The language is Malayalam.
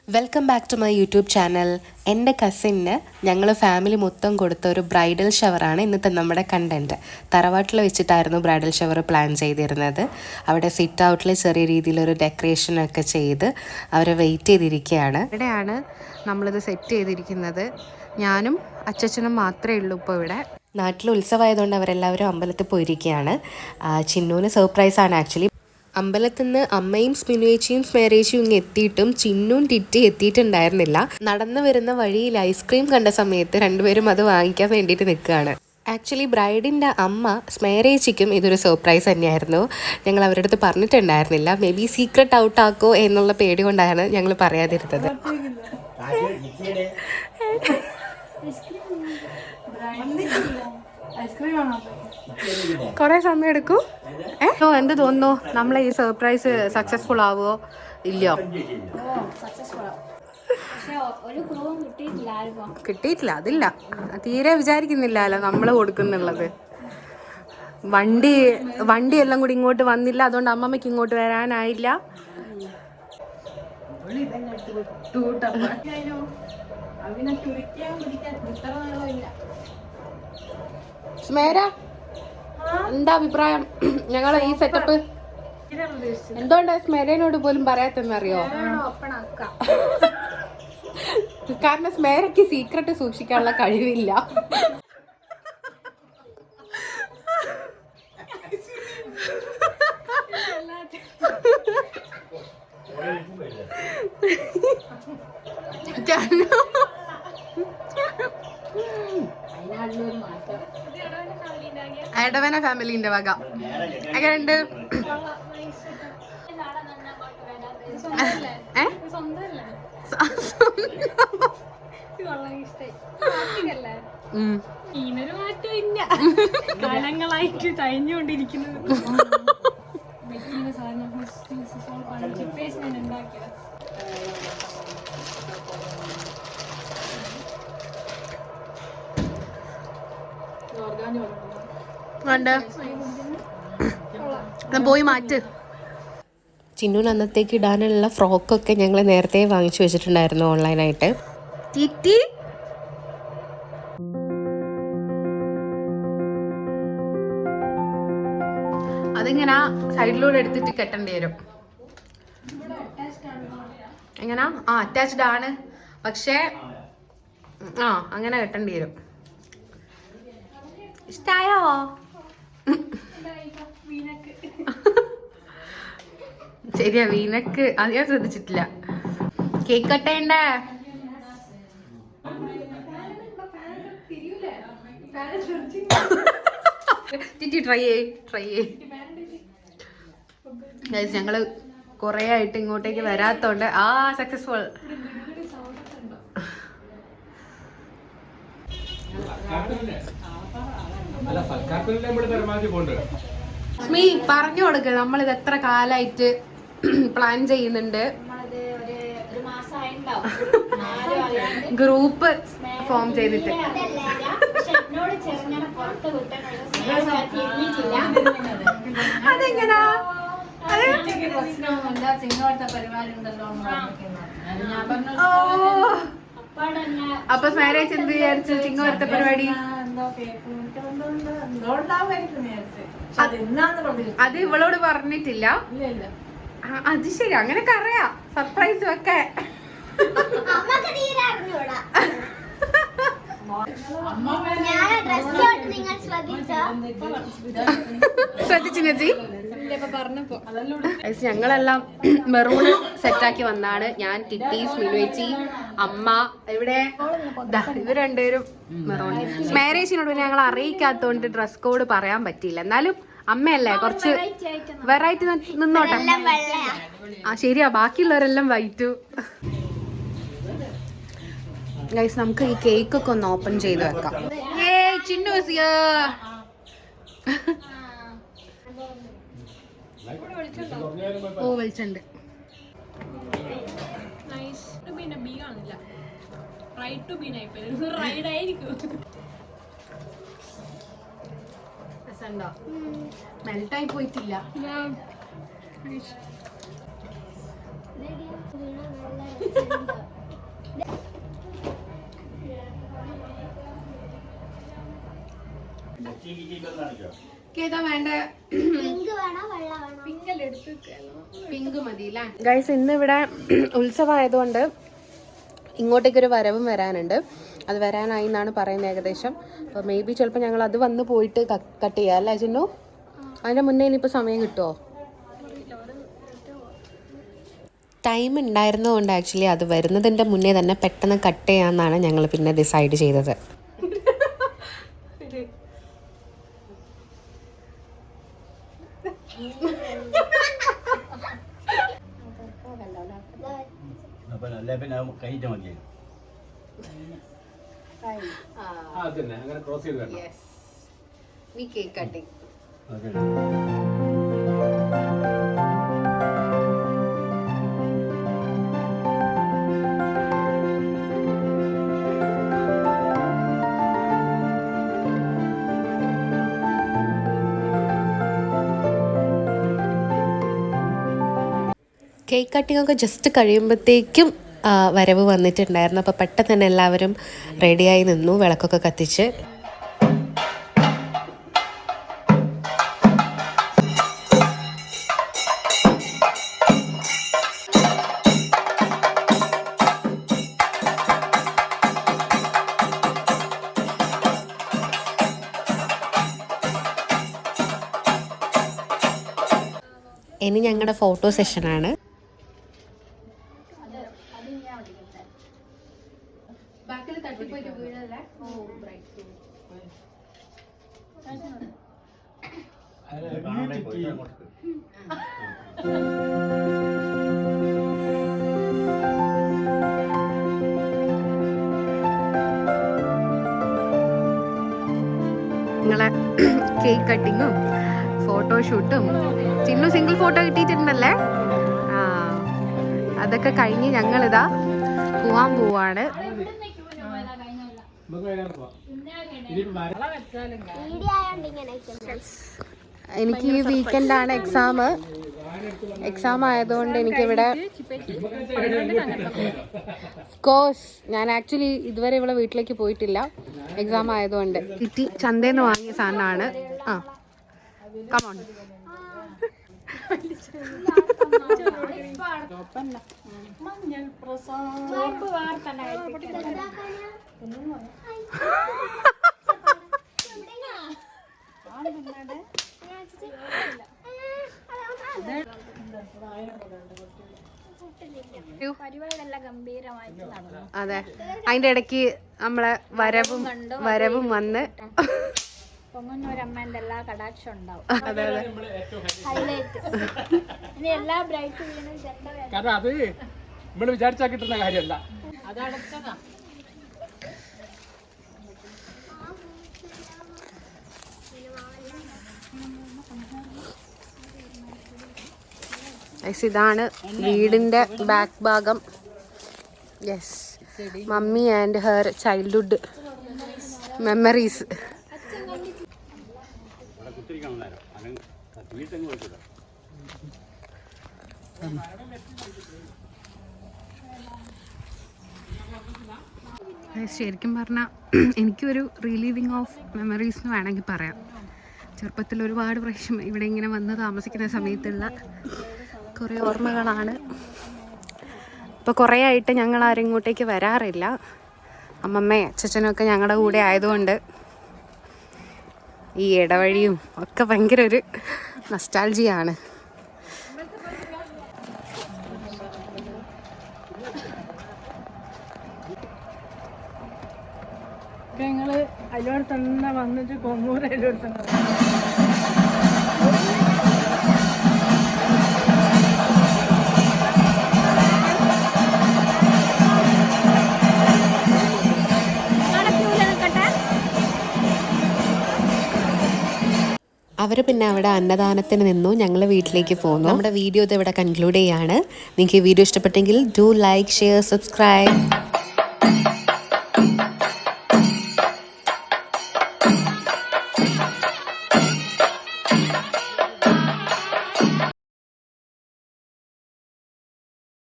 Welcome back to my YouTube channel. എൻ്റെ കസിന് ഞങ്ങൾ ഫാമിലി മൊത്തം കൊടുത്ത ഒരു ബ്രൈഡൽ ഷവറാണ് ഇന്നത്തെ നമ്മുടെ കണ്ടൻറ്റ്. തറവാട്ടിൽ വെച്ചിട്ടായിരുന്നു ബ്രൈഡൽ ഷവർ പ്ലാൻ ചെയ്തിരുന്നത്. അവിടെ സിറ്റ് ഔട്ടിൽ ചെറിയ രീതിയിലൊരു ഡെക്കറേഷനൊക്കെ ചെയ്ത് അവരെ വെയിറ്റ് ചെയ്തിരിക്കുകയാണ്. ഇവിടെയാണ് നമ്മളിത് സെറ്റ് ചെയ്തിരിക്കുന്നത്. ഞാനും അച്ചച്ചനും മാത്രമേ ഉള്ളൂ ഇപ്പോൾ ഇവിടെ. നാട്ടിൽ ഉത്സവമായതുകൊണ്ട് അവരെല്ലാവരും അമ്പലത്തിൽ പോയിരിക്കുകയാണ്. ചിന്നൂന് സർപ്രൈസാണ് ആക്ച്വലി. അമ്പലത്തിൽ നിന്ന് അമ്മയും സ്മിനുവേച്ചിയും സ്മേരേച്ചിയും ഇങ്ങ് എത്തിയിട്ടും ചിന്നും ടിറ്റി എത്തിയിട്ടുണ്ടായിരുന്നില്ല. നടന്നു വരുന്ന വഴിയിൽ ഐസ്ക്രീം കണ്ട സമയത്ത് രണ്ടുപേരും അത് വാങ്ങിക്കാൻ വേണ്ടിയിട്ട് നിൽക്കുകയാണ്. ആക്ച്വലി ബ്രൈഡിൻ്റെ അമ്മ സ്മേരേച്ചിക്കും ഇതൊരു സർപ്രൈസ് തന്നെയായിരുന്നു. ഞങ്ങൾ അവരുടെ അടുത്ത് പറഞ്ഞിട്ടുണ്ടായിരുന്നില്ല. മേ ബി സീക്രട്ട് ഔട്ട് ആക്കോ എന്നുള്ള പേടി കൊണ്ടാണ് ഞങ്ങൾ പറയാതിരുന്നത്. കുറെ സമയം എടുക്കും. എന്ത് തോന്നുന്നു, നമ്മളെ ഈ സർപ്രൈസ് സക്സസ്ഫുൾ ആവുമോ ഇല്ലയോ? കിട്ടിയിട്ടില്ല, അതില്ല, തീരെ വിചാരിക്കുന്നില്ലല്ലോ നമ്മൾ കൊടുക്കുന്നുള്ളത്. വണ്ടി എല്ലാം കൂടി ഇങ്ങോട്ട് വന്നില്ല, അതുകൊണ്ട് അമ്മമ്മയ്ക്ക് ഇങ്ങോട്ട് വരാനായില്ല. സ്മേര, എന്താ അഭിപ്രായം ഞങ്ങളെ ഈ സെറ്റപ്പ്? എന്തുകൊണ്ടാ സ്മേരനോട് പോലും പറയാത്തെന്നറിയോ? കാരണം സ്മേരയ്ക്ക് സീക്രട്ട് സൂക്ഷിക്കാനുള്ള കഴിവില്ല. എടവന ഫാമിലിന്റെ വക എങ്ങനെയുണ്ട്? കാലങ്ങളായിട്ട് കഴിഞ്ഞുകൊണ്ടിരിക്കുന്നത്. പോയി മാറ്റ്. ചിന്നൂന് അന്നത്തേക്ക് ഇടാനുള്ള ഫ്രോക്കൊക്കെ ഞങ്ങൾ നേരത്തെ വാങ്ങിച്ചു വെച്ചിട്ടുണ്ടായിരുന്നു ഓൺലൈനായിട്ട്. ടിറ്റി അതിങ്ങനെ സൈഡിലൂടെ എടുത്തിട്ട് കെട്ടേണ്ടി വരും. എങ്ങനാ? അറ്റാച്ച്ഡ് ആണ്, പക്ഷേ അങ്ങനെ കെട്ടേണ്ടി വരും. ഇഷ്ടായോ? ശരിയാ, വീനക്ക് അത് ഞാൻ ശ്രദ്ധിച്ചിട്ടില്ല. കേക്ക് കട്ടേണ്ടേ? ട്രൈ ചെയ്യേ. ഞങ്ങള് കൊറേ ആയിട്ട് ഇങ്ങോട്ടേക്ക് വരാത്തോണ്ട് സക്സസ്ഫുൾ. സ്മീ പറഞ്ഞു കൊടുക്ക, നമ്മളിത് എത്ര കാലായിട്ട് പ്ലാൻ ചെയ്യുന്നുണ്ട്. ഗ്രൂപ്പ് ഫോം ചെയ്തിട്ട് അതെങ്ങനാ? അപ്പൊ മാരേജ് എന്ത് വിചാരിച്ചു? ചിങ്ങവരത്തെ പരിപാടി അത് ഇവളോട് പറഞ്ഞിട്ടില്ല. അത് ശരി, അങ്ങനൊക്കെ അറിയാം. സർപ്രൈസ് ഒക്കെ ശ്രദ്ധിച്ചു. ഞങ്ങളെല്ലാം മെറൂൺ സെറ്റാക്കി വന്നാണ്. ഞാൻ, ടിറ്റി, സ്മിനുവേച്ചി, അമ്മ. ഇവിടെ ഇവർ രണ്ടുപേരും മെറൂൺ. മാരേജിനോട് ഞങ്ങൾ അറിയിക്കാത്തോണ്ട് ഡ്രസ് കോഡ് പറയാൻ പറ്റിയില്ല. എന്നാലും അമ്മയല്ലേ, കുറച്ച് വെറൈറ്റി നിന്നോട്ടെ. ശരിയാ, ബാക്കിയുള്ളവരെല്ലാം വൈറ്റു. ഗൈസ്, നമുക്ക് ഈ കേക്കൊക്കെ ഒന്ന് ഓപ്പൺ ചെയ്ത് വെക്കാം. വെളിച്ചുണ്ട്. മെൽട്ടായി പോയിട്ടില്ല. ഏതാ വേണ്ട? പിങ്ക് മതി. ഗൈസ്, ഇന്നിവിടെ ഉത്സവമായതുകൊണ്ട് ഇങ്ങോട്ടേക്കൊരു വരവും വരാനുണ്ട്. അത് വരാനായി എന്നാണ് പറയുന്നത് ഏകദേശം. അപ്പോൾ മേ ബി ചിലപ്പോൾ ഞങ്ങൾ അത് വന്ന് പോയിട്ട് കട്ട് ചെയ്യാം അല്ലേ ചിന്നു? അതിൻ്റെ മുന്നേ ഇനിയിപ്പോൾ സമയം കിട്ടുമോ? ടൈം ഉണ്ടായിരുന്നതുകൊണ്ട് ആക്ച്വലി അത് വരുന്നതിൻ്റെ മുന്നേ തന്നെ പെട്ടെന്ന് കട്ട് ചെയ്യാമെന്നാണ് ഞങ്ങൾ പിന്നെ ഡിസൈഡ് ചെയ്തത്. കേക്ക് കട്ടിംഗ് ഒക്കെ ജസ്റ്റ് കഴിയുമ്പോഴത്തേക്കും വരവ് വന്നിട്ടുണ്ടായിരുന്നു. അപ്പോൾ പെട്ടെന്ന് തന്നെ എല്ലാവരും റെഡിയായി നിന്നു, വിളക്കൊക്കെ കത്തിച്ച്. ഇനി ഞങ്ങളുടെ ഫോട്ടോ സെഷനാണ്. നിങ്ങളെ കേക്ക് കട്ടിങ്ങും ഫോട്ടോഷൂട്ടും ചിന്നു സിംഗിൾ ഫോട്ടോ കിട്ടിയിട്ടുണ്ടല്ലേ? ആ, അതൊക്കെ കഴിഞ്ഞ് ഞങ്ങളിതാ പോവാൻ പോവാണ്. എനിക്ക് ഈ വീക്കെൻഡാണ് എക്സാം ആയതുകൊണ്ട് എനിക്കിവിടെ കോഴ്സ് ഞാൻ ആക്ച്വലി ഇതുവരെ ഇവിടെ വീട്ടിലേക്ക് പോയിട്ടില്ല, എക്സാം ആയതുകൊണ്ട്. കിട്ടി ചന്തയിൽ നിന്ന് വാങ്ങിയ സാധനമാണ്. ആ കമോൺ. അതെ, അതിന്റെ ഇടയ്ക്ക് നമ്മളെ വരവും വന്ന് പൊങ്ങന്നൂരമ്മേന്റെ എല്ലാ കടാക്ഷം ഉണ്ടാവും. അതെ അതെ, എല്ലാ ബ്രൈറ്റ് കാരണം അത് നമ്മൾ വിചാരിച്ചാൽ കിട്ടുന്ന കാര്യമല്ല. അതടുത്തതാ. ഇതാണ് വീടിന്റെ ബാക്ക് ഭാഗം. Yes, mummy and her childhood memories. ശരിക്കും പറഞ്ഞാൽ എനിക്കൊരു റിലീവിങ് ഓഫ് മെമ്മറീസ് എന്ന് വേണമെങ്കിൽ പറയാം. ചെറുപ്പത്തിൽ ഒരുപാട് പ്രാവശ്യം ഇവിടെ ഇങ്ങനെ വന്ന് താമസിക്കുന്ന സമയത്തുള്ള കുറേ ഓർമ്മകളാണ്. ഇപ്പോൾ കുറേ ആയിട്ട് ഞങ്ങൾ ആരും ഇങ്ങോട്ടേക്ക് വരാറില്ല. അമ്മമ്മയും അച്ഛനൊക്കെ ഞങ്ങളുടെ കൂടെ ആയതുകൊണ്ട് ഈ ഇടവഴിയും ഒക്കെ ഭയങ്കര ഒരു നൊസ്റ്റാൾജിയാണ്. ഞങ്ങള് അതിലോട് തന്നെ വന്നിട്ട് കൊങ്ങൂർ അതിലോട് തന്നെ അവർ പിന്നെ അവിടെ അന്നദാനത്തിന് നിന്നു, ഞങ്ങൾ വീട്ടിലേക്ക് പോന്നു. നമ്മുടെ വീഡിയോ ഇത് ഇവിടെ കൺക്ലൂഡ് ചെയ്യാണ്. നിങ്ങൾക്ക് ഈ വീഡിയോ ഇഷ്ടപ്പെട്ടെങ്കിൽ ഡു ലൈക്ക്, ഷെയർ, സബ്സ്ക്രൈബ്.